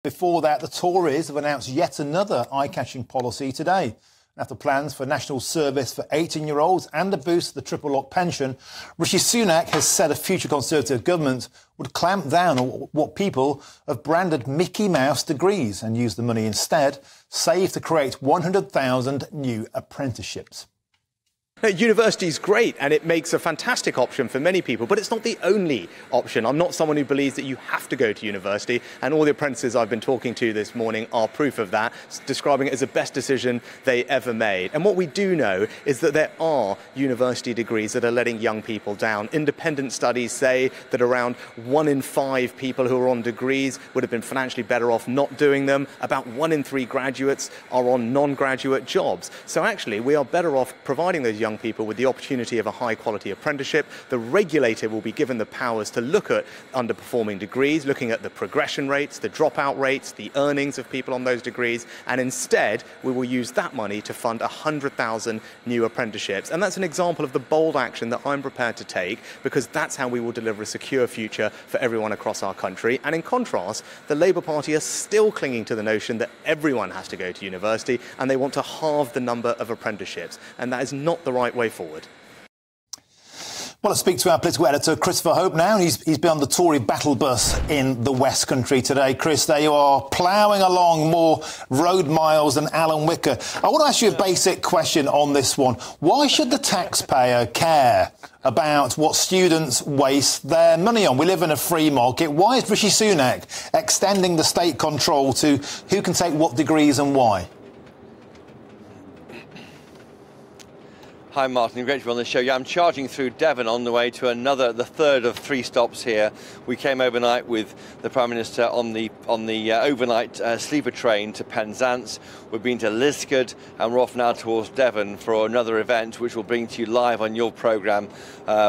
Before that, the Tories have announced yet another eye-catching policy today. After plans for national service for 18-year-olds and a boost to the triple lock pension, Rishi Sunak has said a future Conservative government would clamp down on what people have branded Mickey Mouse degrees and use the money instead saved to create 100,000 new apprenticeships. University is great and it makes a fantastic option for many people, but it's not the only option. I'm not someone who believes that you have to go to university, and all the apprentices I've been talking to this morning are proof of that, describing it as the best decision they ever made. And what we do know is that there are university degrees that are letting young people down. Independent studies say that around 1 in 5 people who are on degrees would have been financially better off not doing them. About 1 in 3 graduates are on non-graduate jobs. So actually we are better off providing those young people with the opportunity of a high-quality apprenticeship. The regulator will be given the powers to look at underperforming degrees, looking at the progression rates, the dropout rates, the earnings of people on those degrees, and instead we will use that money to fund 100,000 new apprenticeships. And that's an example of the bold action that I'm prepared to take, because that's how we will deliver a secure future for everyone across our country. And in contrast, the Labour Party are still clinging to the notion that everyone has to go to university, and they want to halve the number of apprenticeships. And that is not the right way forward. Well, let's speak to our political editor, Christopher Hope now. He's been on the Tory battle bus in the West Country today. Chris, there you are, ploughing along more road miles than Alan Wicker. I want to ask you a basic question on this one. Why should the taxpayer care about what students waste their money on? We live in a free market. Why is Rishi Sunak extending the state control to who can take what degrees and why? Hi Martin, great to be on the show. Yeah, I'm charging through Devon on the way to the third of 3 stops here. We came overnight with the Prime Minister on the overnight sleeper train to Penzance. We've been to Liskeard and we're off now towards Devon for another event which we'll bring to you live on your programme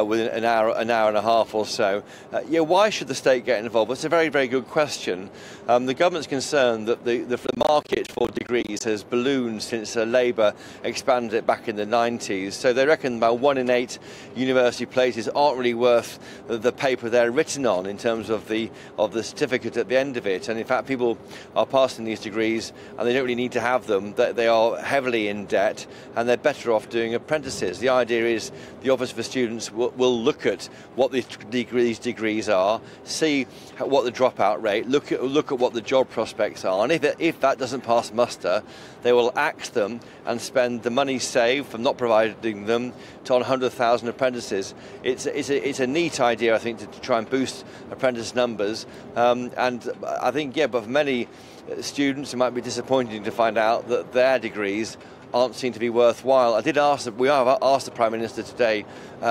within an hour and a half or so. Yeah, why should the state get involved? It's a very, very good question. The government's concerned that the market for degrees has ballooned since Labour expanded it back in the 90s. So they reckon about 1 in 8 university places aren't really worth the paper they're written on in terms of the certificate at the end of it. And in fact, people are passing these degrees and they don't really need to have them. They are heavily in debt and they're better off doing apprentices. The idea is the Office for Students will look at what these degrees are, see what the dropout rate, look at what the job prospects are, and if that doesn't pass muster, they will axe them and spend the money saved from not providing them to 100,000 apprentices. It's a neat idea, I think, to try and boost apprentice numbers. And I think, yeah, but for many students, it might be disappointing to find out that their degrees aren't seen to be worthwhile. We have asked the Prime Minister today,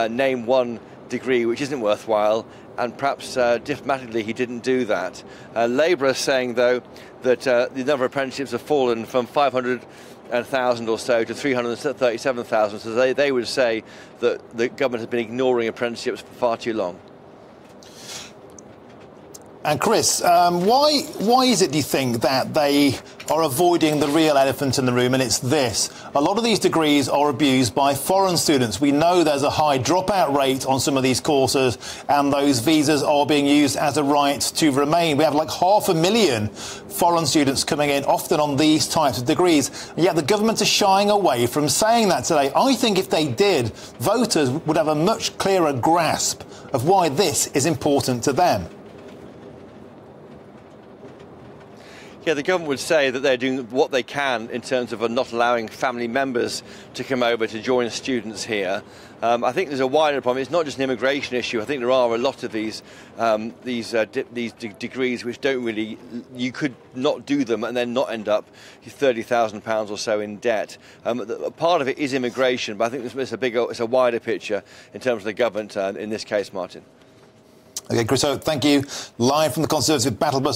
name one degree which isn't worthwhile, and perhaps diplomatically he didn't do that. Labour is saying, though, that the number of apprenticeships have fallen from 500,000 or so to 337,000, so they would say that the government has been ignoring apprenticeships for far too long. And Chris, why is it, do you think, that they are avoiding the real elephant in the room, and it's this? A lot of these degrees are abused by foreign students. We know there's a high dropout rate on some of these courses, and those visas are being used as a right to remain. We have like 500,000 foreign students coming in, often on these types of degrees, and yet the government is shying away from saying that today. I think if they did, voters would have a much clearer grasp of why this is important to them. Yeah, the government would say that they're doing what they can in terms of not allowing family members to come over to join students here. I think there's a wider problem. It's not just an immigration issue. I think there are a lot of these degrees which don't really, you could not do them and then not end up £30,000 or so in debt. Part of it is immigration, but I think it's a wider picture in terms of the government in this case, Martin. OK, Chris, so thank you. Live from the Conservative battle bus.